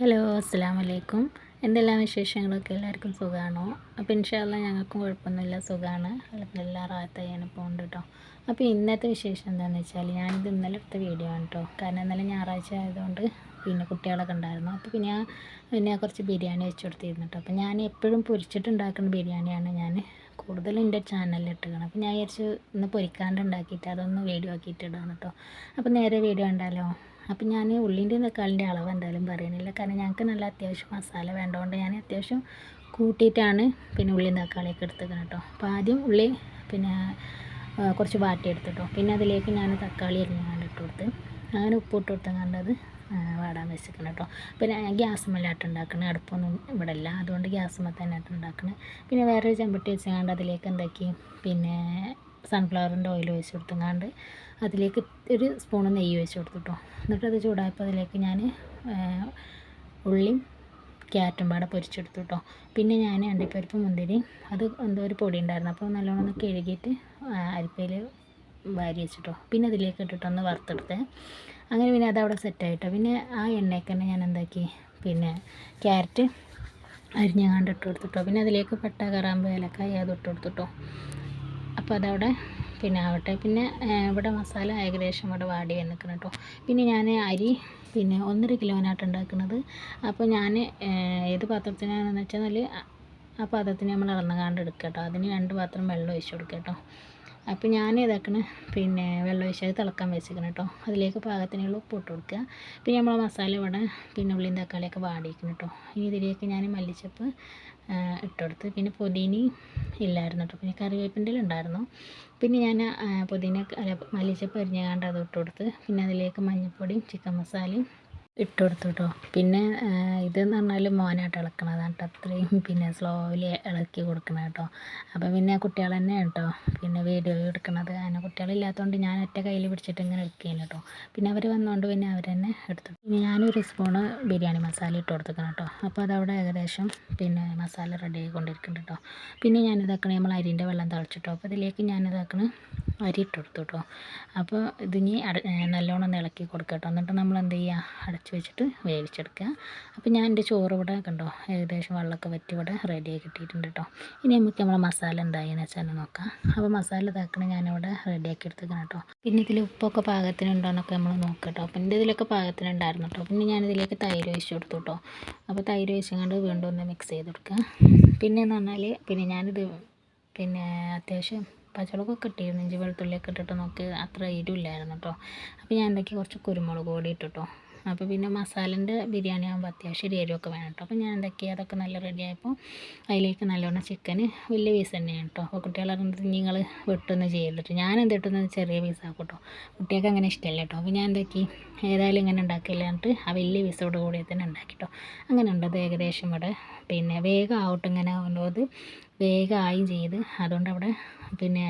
Hello, അസ്സലാമു അലൈക്കും. എന്തെല്ലാം വിശേഷങ്ങളൊക്കെ എല്ലാവർക്കും സുഖമാണോ? അപ്പോൾ ഇൻഷാ അല്ലാ ഞങ്ങൾക്കും കുഴപ്പമൊന്നുമില്ല, സുഖമാണ്. അൽഹംദുലില്ലാഹ് റാഹത്തായി അങ്ങനെ പോകുന്നുണ്ട് കേട്ടോ. അപ്പോൾ ഇന്നത്തെ വിശേഷം എന്താണെന്ന് വെച്ചാൽ ഞാനിത് ഇന്നലെ എടുത്ത വീഡിയോ ആണ് കേട്ടോ. കാരണം ഇന്നലെ ഞായറാഴ്ച ആയതുകൊണ്ട് പിന്നെ കുട്ടികളൊക്കെ ഉണ്ടായിരുന്നു. അപ്പോൾ പിന്നെ കുറച്ച് ബിരിയാണി വെച്ച് കൊടുത്തിരുന്നു കേട്ടോ. അപ്പോൾ ഞാൻ എപ്പോഴും പൊരിച്ചിട്ടുണ്ടാക്കുന്ന ബിരിയാണിയാണ് ഞാൻ കൂടുതലും എൻ്റെ ചാനലിൽ ഇട്ടുകയാണ്. അപ്പോൾ ഞാൻ വിചാരിച്ചു ഇന്ന് പൊരിക്കാണ്ട് ഉണ്ടാക്കിയിട്ട് അതൊന്ന് വീഡിയോ ആക്കിയിട്ട് ഇടാണ് കേട്ടോ. അപ്പോൾ നേരെ വീഡിയോ ഉണ്ടല്ലോ. അപ്പോൾ ഞാൻ ഉള്ളിൻ്റെയും തക്കാളിൻ്റെ അളവ് എന്തായാലും പറയുന്നില്ല, കാരണം ഞങ്ങൾക്ക് നല്ല അത്യാവശ്യം മസാല വേണ്ടതുകൊണ്ട് ഞാൻ അത്യാവശ്യം കൂട്ടിയിട്ടാണ് പിന്നെ ഉള്ളിയും തക്കാളിയൊക്കെ എടുത്തേക്കണം കേട്ടോ. അപ്പോൾ ആദ്യം ഉള്ളി പിന്നെ കുറച്ച് വാട്ടിയെടുത്തിട്ടോ. പിന്നെ അതിലേക്ക് ഞാൻ തക്കാളി അരിഞ്ഞാണ്ട് ഇട്ട് കൊടുത്ത് അങ്ങനെ ഉപ്പിട്ട് കൊടുത്തങ്ങാണ്ട് അത് വാടാൻ വെച്ചിരിക്കണം കേട്ടോ. പിന്നെ ഗ്യാസുമ്മലാട്ട് ഉണ്ടാക്കണം, അടുപ്പൊന്നും ഇവിടെ ഇല്ല, അതുകൊണ്ട് ഗ്യാസുമ്മ തന്നെ ആട്ട് ഉണ്ടാക്കണം. പിന്നെ വേറൊരു ചെമ്പട്ടി വെച്ചങ്ങാണ്ട് അതിലേക്ക് എന്താക്കി പിന്നെ സൺഫ്ലവറിൻ്റെ ഓയിൽ ഒഴിച്ച് കൊടുത്തങ്ങാണ്ട് അതിലേക്ക് ഒരു സ്പൂണ് നെയ്യ് ഒഴിച്ച് കൊടുത്തിട്ടോ. എന്നിട്ട് അത് ചൂടായപ്പോൾ അതിലേക്ക് ഞാൻ ഉള്ളിയും ക്യാരറ്റും പാടെ പൊരിച്ചെടുത്തു കേട്ടോ. പിന്നെ ഞാൻ അണ്ടിപ്പരിപ്പ് മുന്തിരി അത് എന്തോ ഒരു പൊടി ഉണ്ടായിരുന്നു, അപ്പോൾ നല്ലോണം ഒന്ന് കഴുകിയിട്ട് അരിപ്പയിൽ വാരി വെച്ചിട്ടോ. പിന്നെ അതിലേക്ക് ഇട്ടിട്ടൊന്ന് വറുത്തെടുത്ത് അങ്ങനെ പിന്നെ അതവിടെ സെറ്റായിട്ടോ. പിന്നെ ആ എണ്ണയ്ക്ക് തന്നെ ഞാൻ എന്താക്കി പിന്നെ ക്യാരറ്റ് അരിഞ്ഞങ്ങാണ്ട് ഇട്ട് കൊടുത്തിട്ടോ. പിന്നെ അതിലേക്ക് പട്ട, കറാമ്പ്, ഏലക്കായ അത് ഇട്ട് കൊടുത്തിട്ടോ. അപ്പോൾ അതവിടെ പിന്നെ ആവട്ടെ. പിന്നെ ഇവിടെ മസാല ഏകദേശം ഇവിടെ വാടി വന്നിക്കണം കേട്ടോ. പിന്നെ ഞാൻ അരി പിന്നെ 1.5 കിലോനായിട്ട് ഉണ്ടാക്കുന്നത്. അപ്പോൾ ഞാൻ ഏത് പാത്രത്തിനാണെന്ന് വെച്ചാൽ ആ പാത്രത്തിന് നമ്മൾ അളന്നുകാണ്ട് എടുക്കുക കേട്ടോ. അതിന് 2 പാത്രം വെള്ളം ഒഴിച്ച് കൊടുക്കുക കേട്ടോ. അപ്പോൾ ഞാൻ ഇതാക്കണ പിന്നെ വെള്ളം ഒഴിച്ച് അത് തിളക്കാൻ വെച്ചിരിക്കണം കേട്ടോ. അതിലേക്ക് പാകത്തിനുള്ള ഉപ്പ് ഇട്ട് കൊടുക്കുക. പിന്നെ നമ്മൾ മസാല ഇവിടെ പിന്നെ ഉള്ളിയും തക്കാളിയൊക്കെ വാടിയിരിക്കണം കേട്ടോ. ഇനി ഇതിലേക്ക് ഞാൻ മല്ലിച്ചപ്പ് ഇട്ടുകൊടുത്ത് പിന്നെ പുതിന ഇല്ലായിരുന്നു കേട്ടോ. പിന്നെ കറിവേപ്പിൻ്റെ ഉണ്ടായിരുന്നു. പിന്നെ ഞാൻ മല്ലിച്ചപ്പ് അരിഞ്ഞാണ്ട് അത് ഇട്ട് കൊടുത്ത് പിന്നെ അതിലേക്ക് മഞ്ഞൾപ്പൊടിയും ചിക്കൻ മസാലയും ഇട്ട് കൊടുത്തു കേട്ടോ. പിന്നെ ഇതെന്ന് പറഞ്ഞാൽ മോനായിട്ട് ഇളക്കണതാണ് കേട്ടോ. അത്രയും പിന്നെ സ്ലോലി ഇളക്കി കൊടുക്കണം കേട്ടോ. അപ്പം പിന്നെ കുട്ടികൾ തന്നെ കേട്ടോ പിന്നെ വീഡിയോ എടുക്കണത്. അങ്ങനെ കുട്ടികളില്ലാത്തതുകൊണ്ട് ഞാൻ ഒറ്റ കയ്യിൽ പിടിച്ചിട്ട് ഇങ്ങനെ എടുക്കുകയാണ് കേട്ടോ. പിന്നെ അവർ വന്നുകൊണ്ട് പിന്നെ അവർ തന്നെ എടുത്തു. പിന്നെ ഞാനൊരു സ്പൂണ് ബിരിയാണി മസാല ഇട്ട് കൊടുത്തേക്കണം കേട്ടോ. അപ്പോൾ അതവിടെ ഏകദേശം പിന്നെ മസാല റെഡി ആയിക്കൊണ്ടിരിക്കുന്നുണ്ട് കേട്ടോ. പിന്നെ ഞാനിതാക്കണേ നമ്മൾ അരിൻ്റെ വെള്ളം തളിച്ചിട്ടോ. അപ്പോൾ ഇതിലേക്ക് ഞാനിതാക്കണ അരി ഇട്ട് കൊടുത്തു കേട്ടോ. അപ്പോൾ ഇതിനി നല്ലോണം ഒന്ന് ഇളക്കി കൊടുക്കുക കേട്ടോ. എന്നിട്ട് നമ്മൾ എന്ത് ചെയ്യുക, അടച്ച് വെച്ചിട്ട് വേവിച്ചെടുക്കുക. അപ്പോൾ ഞാൻ എൻ്റെ ചോറ് ഇവിടെ കണ്ടോ ഏകദേശം വെള്ളമൊക്കെ വറ്റി ഇവിടെ റെഡിയായി കിട്ടിയിട്ടുണ്ട് കേട്ടോ. ഇനി നമുക്ക് നമ്മളെ മസാല എന്തായെന്ന് വെച്ചാൽ നോക്കാം. അപ്പോൾ മസാല ഇതാക്കണ ഞാനിവിടെ റെഡിയാക്കി എടുത്തേക്കണം കേട്ടോ. പിന്നെ ഇതിൽ ഉപ്പൊക്കെ പാകത്തിനുണ്ടോ എന്നൊക്കെ നമ്മൾ നോക്കാം കേട്ടോ. അപ്പോൾ എൻ്റെ ഇതിലൊക്കെ പാകത്തിനുണ്ടായിരുന്നു കേട്ടോ. പിന്നെ ഞാനിതിലേക്ക് തൈര് ഒഴിച്ച് കൊടുത്തു കേട്ടോ. അപ്പോൾ തൈര് ഒഴിച്ചങ്ങാണ്ട് വീണ്ടും ഒന്ന് മിക്സ് ചെയ്ത് കൊടുക്കുക. പിന്നെയെന്ന് പറഞ്ഞാൽ പിന്നെ ഞാനിത് പിന്നെ അത്യാവശ്യം പച്ചമുളകൊക്കെ ഇട്ടിരുന്നു, ഇഞ്ചി വെളുത്തുള്ളിയൊക്കെ ഇട്ടിട്ട് നോക്കി അത്ര എരിവില്ലായിരുന്നു കേട്ടോ. അപ്പോൾ ഞാൻ എന്തൊക്കെ കുറച്ച് കുരുമുളക് പൊടി ഇട്ടിട്ടോ. അപ്പോൾ പിന്നെ മസാലേൻ്റെ ബിരിയാണി ആകുമ്പോൾ അത്യാവശ്യം എരിവൊക്കെ വേണം കേട്ടോ. അപ്പോൾ ഞാൻ എന്തൊക്കെയാണ് അതൊക്കെ നല്ല റെഡി ആയപ്പോൾ അതിലേക്ക് നല്ലോണം ചിക്കന് വലിയ പീസ് തന്നെയാണ് കേട്ടോ. അപ്പോൾ കുട്ടികളറിഞ്ഞത് നിങ്ങൾ വെട്ടൊന്നും ചെയ്യരുത്. ഞാൻ എന്ത് കിട്ടുന്നത് ചെറിയ പീസാക്കും കേട്ടോ. കുട്ടികൾക്ക് അങ്ങനെ ഇഷ്ടമല്ല കേട്ടോ. അപ്പോൾ ഞാൻ എന്തൊക്കെ ഏതായാലും ഇങ്ങനെ ഉണ്ടാക്കില്ല എന്നിട്ട് ആ വലിയ പീസോട് കൂടി തന്നെ ഉണ്ടാക്കി കേട്ടോ. അങ്ങനെ ഉണ്ടത് ഏകദേശം ഇവിടെ പിന്നെ വേഗം ആവട്ടെ. ഇങ്ങനെ ആകുമ്പോൾ അത് വേഗമായും ചെയ്ത് അതുകൊണ്ട് അവിടെ പിന്നെ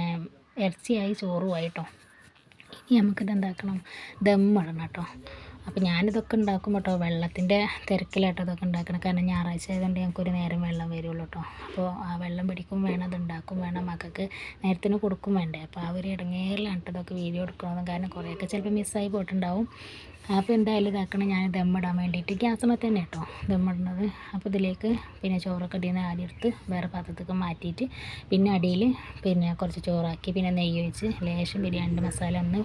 ഇറച്ചിയായി ചോറുമായി കേട്ടോ. ഇനി നമുക്കിത് എന്താക്കണം, ദമ്മിടണം കേട്ടോ. അപ്പോൾ ഞാനിതൊക്കെ ഉണ്ടാക്കും കേട്ടോ. വെള്ളത്തിൻ്റെ തിരക്കിലാട്ടോ ഇതൊക്കെ ഉണ്ടാക്കണം. കാരണം ഞായറാഴ്ച ആയതുകൊണ്ട് ഞങ്ങൾക്കൊരു നേരം വെള്ളം വരുള്ളൂ കേട്ടോ. അപ്പോൾ ആ വെള്ളം പിടിക്കും വേണം, അത് ഉണ്ടാക്കും വേണം, മക്കൾക്ക് നേരത്തിന് കൊടുക്കും വേണ്ടേ. അപ്പോൾ ആ ഒരു ഇടങ്ങേറിലാണ് കേട്ടോ ഇതൊക്കെ വീഡിയോ എടുക്കണമെന്ന്. കാരണം കുറേയൊക്കെ ചിലപ്പോൾ മിസ്സായി പോയിട്ടുണ്ടാവും. അപ്പോൾ എന്തായാലും ഇതാക്കണം ഞാൻ ദമ്മിടാൻ വേണ്ടിയിട്ട് ഗ്യാസുമ്മ തന്നെ കേട്ടോ ദമ്മിടുന്നത്. അപ്പോൾ ഇതിലേക്ക് പിന്നെ ചോറൊക്കെ അടിയിൽ നിന്ന് ആദ്യം എടുത്ത് വേറെ പാത്രത്തേക്ക് മാറ്റിയിട്ട് പിന്നെ അടിയിൽ പിന്നെ കുറച്ച് ചോറാക്കി പിന്നെ നെയ്യ് ഒഴിച്ച് ലേശം ബിരിയാണിൻ്റെ മസാല ഒന്ന്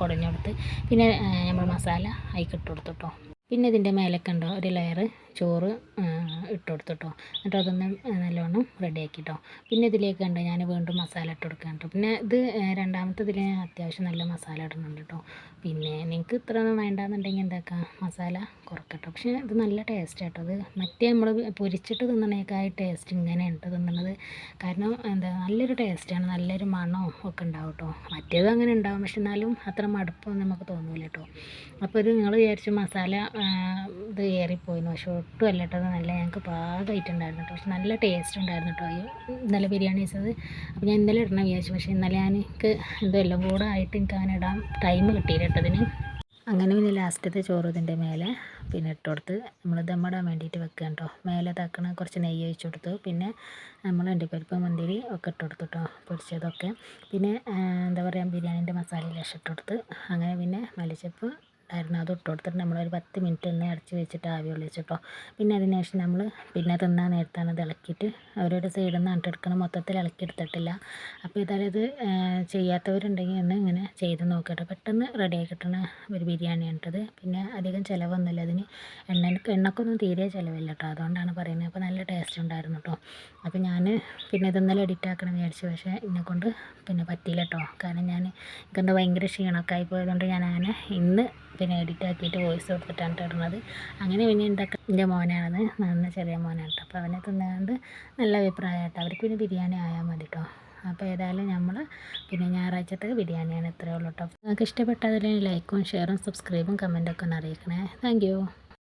കുടഞ്ഞു കൊടുത്ത് പിന്നെ നമ്മൾ മസാല അതിലേക്ക് ഇട്ട് കൊടുത്തു കേട്ടോ. പിന്നെ ഇതിൻ്റെ മേലൊക്കെ ഉണ്ടോ ഒരു ലെയർ ചോറ് ഇട്ട് കൊടുത്തു കേട്ടോ. എന്നിട്ട് അതൊന്ന് നല്ലോണം റെഡിയാക്കി കേട്ടോ. പിന്നെ ഇതിലേക്ക് കണ്ടോ ഞാൻ വീണ്ടും മസാല ഇട്ട് കൊടുക്കാം കേട്ടോ. പിന്നെ ഇത് രണ്ടാമത്തെ ഇതിൽ അത്യാവശ്യം നല്ല മസാല ഇടുന്നുണ്ട് കേട്ടോ. പിന്നെ നിങ്ങൾക്ക് ഇത്ര ഒന്നും വേണ്ടാന്നുണ്ടെങ്കിൽ എന്താക്കാം മസാല കുറക്കട്ടോ. പക്ഷേ ഇത് നല്ല ടേസ്റ്റ് കേട്ടോ. അത് മറ്റേ നമ്മൾ പൊരിച്ചിട്ട് തിന്നണേക്കായി ടേസ്റ്റ് ഇങ്ങനെയുണ്ട് തിന്നണത്. കാരണം എന്താ നല്ലൊരു ടേസ്റ്റാണ്, നല്ലൊരു മണവും ഒക്കെ ഉണ്ടാവും കേട്ടോ. മറ്റേത് അങ്ങനെ ഉണ്ടാവും, പക്ഷെ എന്നാലും അത്ര മടുപ്പൊന്നും നമുക്ക് തോന്നില്ല കേട്ടോ. അപ്പോൾ ഇത് നിങ്ങൾ വിചാരിച്ചു മസാല ഇത് ഏറിപ്പോയിന്ന്, പക്ഷെ ഒട്ടും അല്ല കേട്ടോ. അത് നല്ല ഞങ്ങൾക്ക് പാകമായിട്ടുണ്ടായിരുന്നു കേട്ടോ. പക്ഷെ നല്ല ടേസ്റ്റ് ഉണ്ടായിരുന്നു കേട്ടോ ഇന്നലെ ബിരിയാണി വെച്ചത്. അപ്പോൾ ഞാൻ ഇന്നലെ ഇടണം വിചാരിച്ചു, പക്ഷേ ഇന്നലെ എനിക്ക് എന്തോ എല്ലാം കൂടെ ആയിട്ട് എനിക്ക് അങ്ങനെ ഇടാൻ ടൈം കിട്ടിയില്ല കേട്ടോ ഇതിന്. അങ്ങനെ പിന്നെ ലാസ്റ്റത്തെ ചോറ് ഇതിൻ്റെ മേലെ പിന്നെ ഇട്ട് കൊടുത്ത് നമ്മൾ ദമ്മിടാൻ വേണ്ടിയിട്ട് വെക്കുക കേട്ടോ. മേലെ തക്കണ കുറച്ച് നെയ്യ് ഒഴിച്ച് കൊടുത്തു. പിന്നെ നമ്മൾ അണ്ടിപ്പരിപ്പ് മുന്തിരി ഒക്കെ ഇട്ട് കൊടുത്തു കേട്ടോ, പൊരിച്ചതൊക്കെ. പിന്നെ എന്താ പറയുക ബിരിയാണീൻ്റെ മസാല ലേശം ഇട്ട് കൊടുത്ത് അങ്ങനെ പിന്നെ മല്ലിച്ചപ്പ് മുട്ടായിരുന്നു, അത് ഇട്ട് കൊടുത്തിട്ട് നമ്മളൊരു 10 മിനിറ്റ് ഒന്ന് അടച്ച് വെച്ചിട്ട് ആവി കൊള്ളിച്ചിട്ടോ. പിന്നെ അതിന് ശേഷം നമ്മൾ പിന്നെ തിന്നാൻ നേരത്താണ് ഇത് ഇളക്കിയിട്ട് ഓരോരോ സൈഡിൽ നിന്ന് ഇട്ടെടുക്കണം, മൊത്തത്തിൽ ഇളക്കി എടുത്തിട്ടില്ല. അപ്പോൾ ഏതായാലും ഇത് ചെയ്യാത്തവരുണ്ടെങ്കിൽ ഒന്ന് ഇങ്ങനെ ചെയ്ത് നോക്കട്ടെ, പെട്ടെന്ന് റെഡിയായി കിട്ടുന്ന ഒരു ബിരിയാണിയാണ് കേട്ടത്. പിന്നെ അധികം ചിലവൊന്നുമില്ല അതിന്, എണ്ണക്കൊന്നും തീരെ ചിലവില്ല കേട്ടോ, അതുകൊണ്ടാണ് പറയുന്നത്. അപ്പോൾ നല്ല ടേസ്റ്റ് ഉണ്ടായിരുന്നു കേട്ടോ. അപ്പോൾ ഞാൻ പിന്നെ ഇതൊന്നലെ എഡിറ്റ് ആക്കണം വിചാരിച്ചു, പക്ഷേ എന്നെക്കൊണ്ട് പിന്നെ പറ്റിയില്ല കേട്ടോ. കാരണം എനിക്കെന്താ ഭയങ്കര ക്ഷീണമൊക്കെ ആയി പോയതുകൊണ്ട് ഞാൻ അങ്ങനെ ഇന്ന് പിന്നെ എഡിറ്റ് ആക്കിയിട്ട് വോയിസ് കൊടുത്തിട്ടാണ് ഇടുന്നത്. അങ്ങനെ പിന്നെ എൻ്റെ മോനാണത്, നന്ന ചെറിയ മോനാണ് കേട്ടോ. അപ്പോൾ അവനെ തിന്നാണ്ട് നല്ല അഭിപ്രായം കേട്ടോ, അവർക്ക് പിന്നെ ബിരിയാണി ആയാൽ മതി കേട്ടോ. അപ്പോൾ ഏതായാലും നമ്മൾ പിന്നെ ഞായറാഴ്ചത്തെ ബിരിയാണിയാണ്, ഇത്രയേ ഉള്ളൂ കേട്ടോ. നിങ്ങൾക്ക് ഇഷ്ടപ്പെട്ടതിൽ ലൈക്കും ഷെയറും സബ്സ്ക്രൈബും കമൻറ്റൊക്കെ ഒന്ന് അറിയിക്കണേ. Thank you.